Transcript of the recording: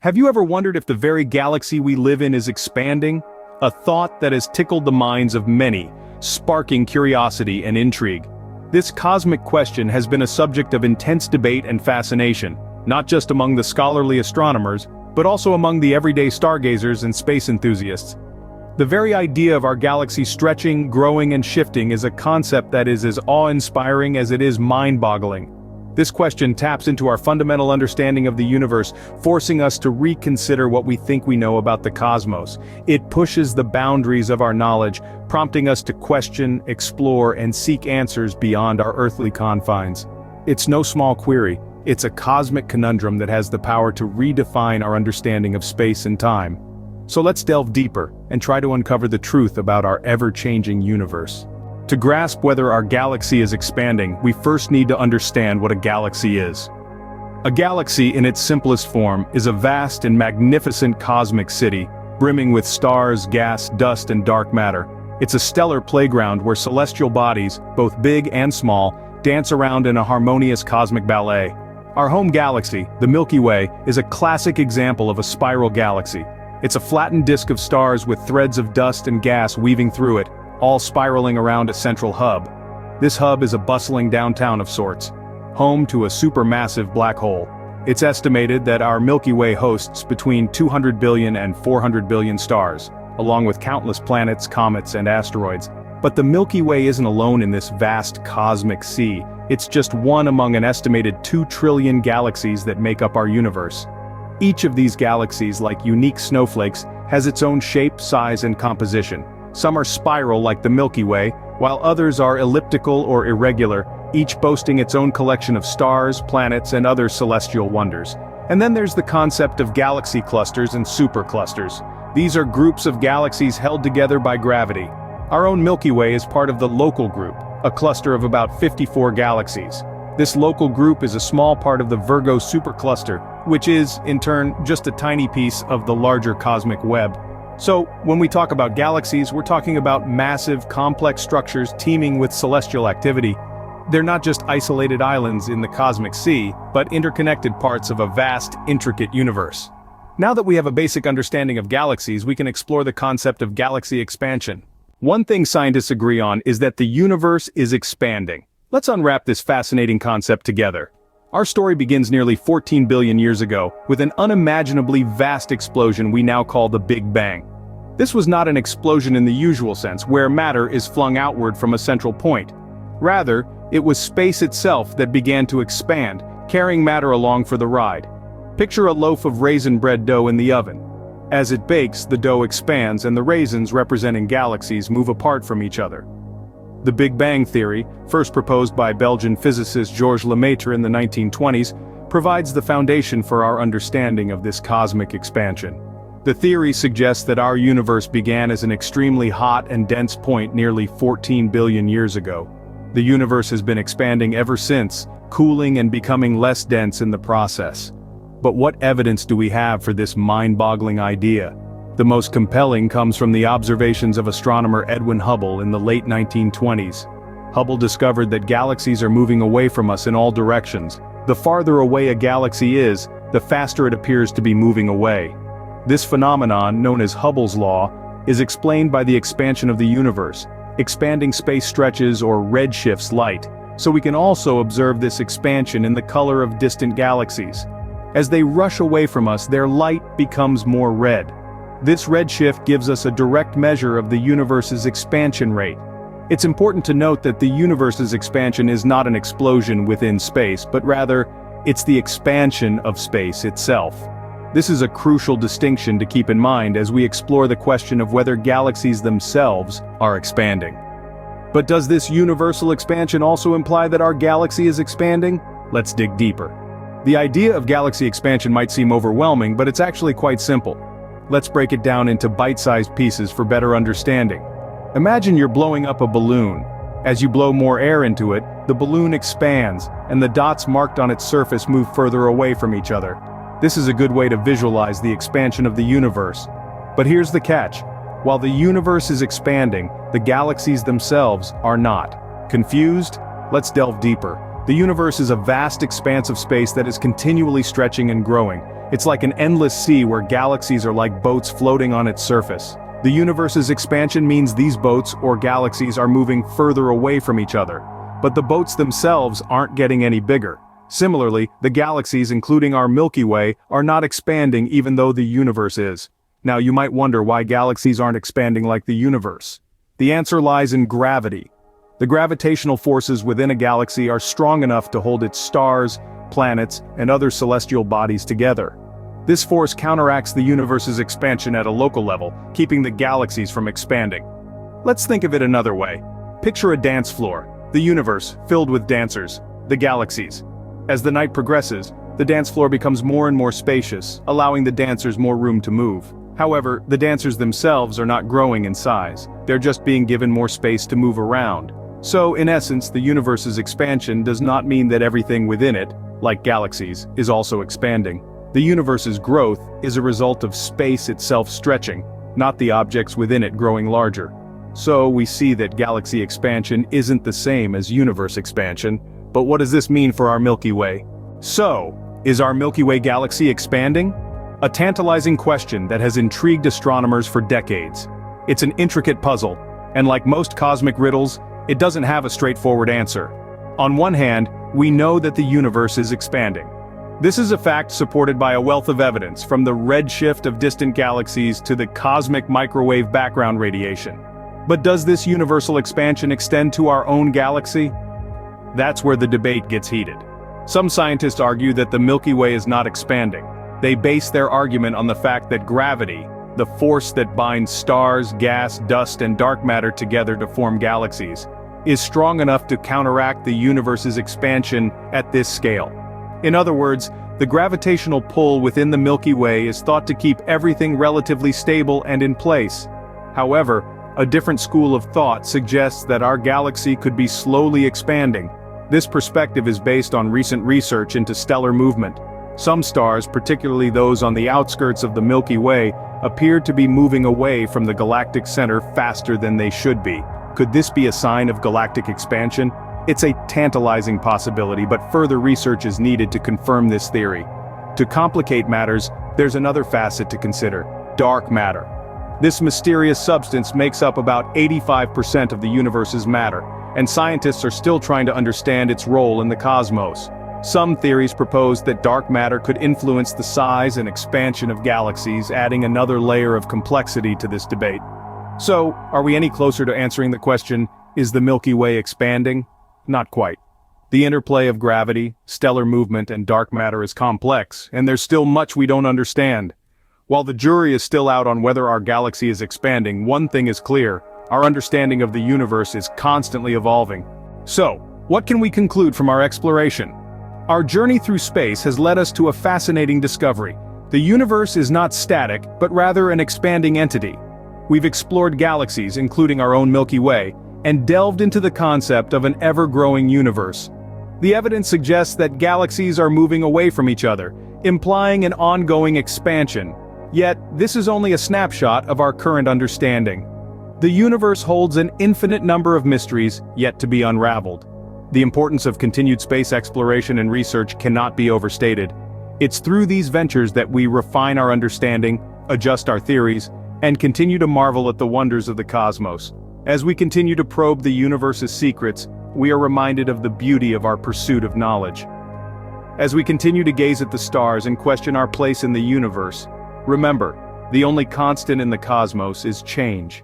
Have you ever wondered if the very galaxy we live in is expanding? A thought that has tickled the minds of many, sparking curiosity and intrigue. This cosmic question has been a subject of intense debate and fascination, not just among the scholarly astronomers, but also among the everyday stargazers and space enthusiasts. The very idea of our galaxy stretching, growing and shifting is a concept that is as awe-inspiring as it is mind-boggling. This question taps into our fundamental understanding of the universe, forcing us to reconsider what we think we know about the cosmos. It pushes the boundaries of our knowledge, prompting us to question, explore, and seek answers beyond our earthly confines. It's no small query, it's a cosmic conundrum that has the power to redefine our understanding of space and time. So let's delve deeper and try to uncover the truth about our ever-changing universe. To grasp whether our galaxy is expanding, we first need to understand what a galaxy is. A galaxy, in its simplest form, is a vast and magnificent cosmic city, brimming with stars, gas, dust, and dark matter. It's a stellar playground where celestial bodies, both big and small, dance around in a harmonious cosmic ballet. Our home galaxy, the Milky Way, is a classic example of a spiral galaxy. It's a flattened disk of stars with threads of dust and gas weaving through it, all spiraling around a central hub. This hub is a bustling downtown of sorts, home to a supermassive black hole. It's estimated that our Milky Way hosts between 200 billion and 400 billion stars, along with countless planets, comets, and asteroids. But the Milky Way isn't alone in this vast cosmic sea. It's just one among an estimated 2 trillion galaxies that make up our universe. Each of these galaxies, like unique snowflakes, has its own shape, size, and composition. Some are spiral like the Milky Way, while others are elliptical or irregular, each boasting its own collection of stars, planets, and other celestial wonders. And then there's the concept of galaxy clusters and superclusters. These are groups of galaxies held together by gravity. Our own Milky Way is part of the local group, a cluster of about 54 galaxies. This local group is a small part of the Virgo supercluster, which is, in turn, just a tiny piece of the larger cosmic web. So, when we talk about galaxies, we're talking about massive, complex structures teeming with celestial activity. They're not just isolated islands in the cosmic sea, but interconnected parts of a vast, intricate universe. Now that we have a basic understanding of galaxies, we can explore the concept of galaxy expansion. One thing scientists agree on is that the universe is expanding. Let's unwrap this fascinating concept together. Our story begins nearly 14 billion years ago, with an unimaginably vast explosion we now call the Big Bang. This was not an explosion in the usual sense, where matter is flung outward from a central point. Rather, it was space itself that began to expand, carrying matter along for the ride. Picture a loaf of raisin bread dough in the oven. As it bakes, the dough expands and the raisins, representing galaxies, move apart from each other. The Big Bang theory, first proposed by Belgian physicist Georges Lemaitre in the 1920s, provides the foundation for our understanding of this cosmic expansion. The theory suggests that our universe began as an extremely hot and dense point nearly 14 billion years ago. The universe has been expanding ever since, cooling and becoming less dense in the process. But what evidence do we have for this mind-boggling idea? The most compelling comes from the observations of astronomer Edwin Hubble in the late 1920s. Hubble discovered that galaxies are moving away from us in all directions. The farther away a galaxy is, the faster it appears to be moving away. This phenomenon, known as Hubble's law, is explained by the expansion of the universe. Expanding space stretches or redshifts light, so we can also observe this expansion in the color of distant galaxies. As they rush away from us, their light becomes more red. This redshift gives us a direct measure of the universe's expansion rate. It's important to note that the universe's expansion is not an explosion within space, but rather, it's the expansion of space itself. This is a crucial distinction to keep in mind as we explore the question of whether galaxies themselves are expanding. But does this universal expansion also imply that our galaxy is expanding? Let's dig deeper. The idea of galaxy expansion might seem overwhelming, but it's actually quite simple. Let's break it down into bite-sized pieces for better understanding. Imagine you're blowing up a balloon. As you blow more air into it, the balloon expands, and the dots marked on its surface move further away from each other. This is a good way to visualize the expansion of the universe. But here's the catch. While the universe is expanding, the galaxies themselves are not. Confused? Let's delve deeper. The universe is a vast expanse of space that is continually stretching and growing. It's like an endless sea where galaxies are like boats floating on its surface. The universe's expansion means these boats, or galaxies, are moving further away from each other. But the boats themselves aren't getting any bigger. Similarly, the galaxies, including our Milky Way, are not expanding even though the universe is. Now you might wonder why galaxies aren't expanding like the universe. The answer lies in gravity. The gravitational forces within a galaxy are strong enough to hold its stars, planets, and other celestial bodies together. This force counteracts the universe's expansion at a local level, keeping the galaxies from expanding. Let's think of it another way. Picture a dance floor, the universe, filled with dancers, the galaxies. As the night progresses, the dance floor becomes more and more spacious, allowing the dancers more room to move. However, the dancers themselves are not growing in size, they're just being given more space to move around. So, in essence, the universe's expansion does not mean that everything within it, like galaxies, is also expanding. The universe's growth is a result of space itself stretching, not the objects within it growing larger. So we see that galaxy expansion isn't the same as universe expansion, but what does this mean for our Milky Way? So, is our Milky Way galaxy expanding? A tantalizing question that has intrigued astronomers for decades. It's an intricate puzzle, and like most cosmic riddles, it doesn't have a straightforward answer. On one hand, we know that the universe is expanding. This is a fact supported by a wealth of evidence, from the redshift of distant galaxies to the cosmic microwave background radiation. But does this universal expansion extend to our own galaxy? That's where the debate gets heated. Some scientists argue that the Milky Way is not expanding. They base their argument on the fact that gravity, the force that binds stars, gas, dust, and dark matter together to form galaxies, is strong enough to counteract the universe's expansion at this scale. In other words, the gravitational pull within the Milky Way is thought to keep everything relatively stable and in place. However, a different school of thought suggests that our galaxy could be slowly expanding. This perspective is based on recent research into stellar movement. Some stars, particularly those on the outskirts of the Milky Way, appear to be moving away from the galactic center faster than they should be. Could this be a sign of galactic expansion? It's a tantalizing possibility, but further research is needed to confirm this theory. To complicate matters, there's another facet to consider: dark matter. This mysterious substance makes up about 85% of the universe's matter, and scientists are still trying to understand its role in the cosmos. Some theories propose that dark matter could influence the size and expansion of galaxies, adding another layer of complexity to this debate. So, are we any closer to answering the question, is the Milky Way expanding? Not quite. The interplay of gravity, stellar movement, and dark matter is complex, and there's still much we don't understand. While the jury is still out on whether our galaxy is expanding, one thing is clear: our understanding of the universe is constantly evolving. So, what can we conclude from our exploration? Our journey through space has led us to a fascinating discovery. The universe is not static, but rather an expanding entity. We've explored galaxies, including our own Milky Way, and delved into the concept of an ever-growing universe. The evidence suggests that galaxies are moving away from each other, implying an ongoing expansion. Yet, this is only a snapshot of our current understanding. The universe holds an infinite number of mysteries yet to be unraveled. The importance of continued space exploration and research cannot be overstated. It's through these ventures that we refine our understanding, adjust our theories, and continue to marvel at the wonders of the cosmos. As we continue to probe the universe's secrets, we are reminded of the beauty of our pursuit of knowledge. As we continue to gaze at the stars and question our place in the universe, remember, the only constant in the cosmos is change.